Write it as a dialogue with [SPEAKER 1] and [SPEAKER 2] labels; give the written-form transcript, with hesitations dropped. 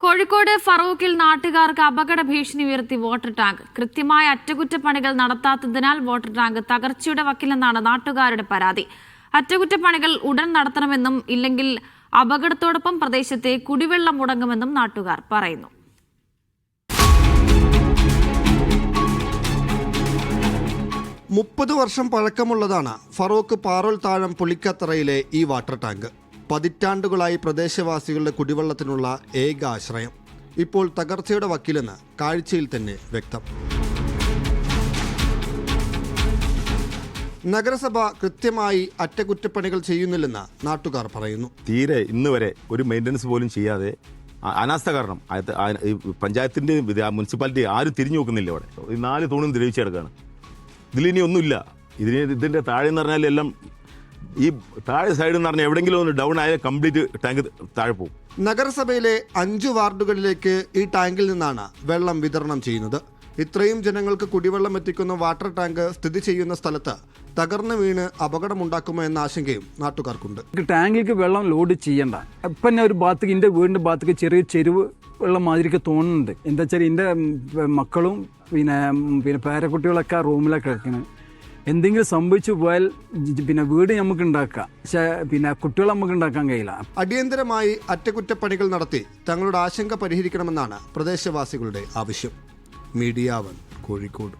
[SPEAKER 1] കോഴിക്കോട് ഫറൂഖിൽ നാട്ടുകാർക്ക് അപകട ഭീഷണി ഉയർത്തി വാട്ടർ ടാങ്ക്. കൃത്യമായ അറ്റകുറ്റപ്പണികൾ നടത്താത്തതിനാൽ വാട്ടർ ടാങ്ക് തകർച്ചയുടെ വക്കിലെന്നാണ് നാട്ടുകാരുടെ പരാതി. അറ്റകുറ്റപ്പണികൾ ഉടൻ നടത്തണമെന്നും ഇല്ലെങ്കിൽ അപകടത്തോടൊപ്പം പ്രദേശത്തെ കുടിവെള്ളം മുടങ്ങുമെന്നും നാട്ടുകാർ പറയുന്നു.
[SPEAKER 2] മുപ്പത് വർഷം പഴക്കമുള്ളതാണ് ഫറൂഖ് പാറോൽ താഴം പുളിക്കത്തറയിലെ ഈ വാട്ടർ ടാങ്ക്. പതിറ്റാണ്ടുകളായി പ്രദേശവാസികളുടെ കുടിവെള്ളത്തിനുള്ള ഏക ആശ്രയം ഇപ്പോൾ തകർച്ചയുടെ വക്കിലെന്ന് കാഴ്ചയിൽ തന്നെ വ്യക്തം. നഗരസഭ കൃത്യമായി അറ്റകുറ്റപ്പണികൾ ചെയ്യുന്നില്ലെന്ന് നാട്ടുകാർ പറയുന്നു.
[SPEAKER 3] തീരെ ഇന്ന് വരെ ഒരു മെയിൻ്റനൻസ് പോലും ചെയ്യാതെ അനാസ്ഥ കാരണം പഞ്ചായത്തിൻ്റെ മുനിസിപ്പാലിറ്റി ആരും തിരിഞ്ഞു നോക്കുന്നില്ല. ഇവിടെ ഈ 4 തൂണും ദ്രവിച്ച് കിടക്കുകയാണ്. ഇതിലിനി ഒന്നുമില്ല. ഇതിൻ്റെ താഴെ എന്ന് പറഞ്ഞാൽ എല്ലാം ഈ താഴെ സൈഡ് എന്ന് പറഞ്ഞാൽ എവിടെയെങ്കിലും ഒന്ന് ഡൗൺ ആയ കംപ്ലീറ്റ് ടാങ്ക് താഴെ പോകും.
[SPEAKER 2] നഗരസഭയിലെ 5 വാർഡുകളിലേക്ക് ഈ ടാങ്കിൽ നിന്നാണ് വെള്ളം വിതരണം ചെയ്യുന്നത്. ഇത്രയും ജനങ്ങൾക്ക് കുടിവെള്ളം എത്തിക്കുന്ന വാട്ടർ ടാങ്ക് സ്ഥിതി ചെയ്യുന്ന സ്ഥലത്ത് തകർന്നു വീണ് അപകടമുണ്ടാക്കുമോ എന്ന ആശങ്കയും നാട്ടുകാർക്കുണ്ട്.
[SPEAKER 4] ടാങ്കിലേക്ക് വെള്ളം ലോഡ് ചെയ്യണ്ട. ഇപ്പം ഒരു ഭാഗത്തേക്ക് എൻ്റെ വീടിൻ്റെ ഭാഗത്തേക്ക് ചെറിയ ചെരുവ് വെള്ളം മാതിരിക്ക് തോന്നുന്നുണ്ട്. എന്താ വെച്ചാൽ എൻ്റെ മക്കളും പിന്നെ പേരക്കുട്ടികളൊക്കെ റൂമിലൊക്കെ കിടക്കുന്നത്. എന്തെങ്കിലും സംഭവിച്ചു പോയാൽ വീട് നമുക്ക് ഉണ്ടാക്കാം, പക്ഷേ കുട്ടികളെ നമുക്ക് ഉണ്ടാക്കാൻ കഴിയില്ല.
[SPEAKER 2] അടിയന്തരമായി അറ്റകുറ്റപ്പണികൾ നടത്തി തങ്ങളുടെ ആശങ്ക പരിഹരിക്കണമെന്നാണ് പ്രദേശവാസികളുടെ ആവശ്യം. മീഡിയ 1 കോഴിക്കോട്.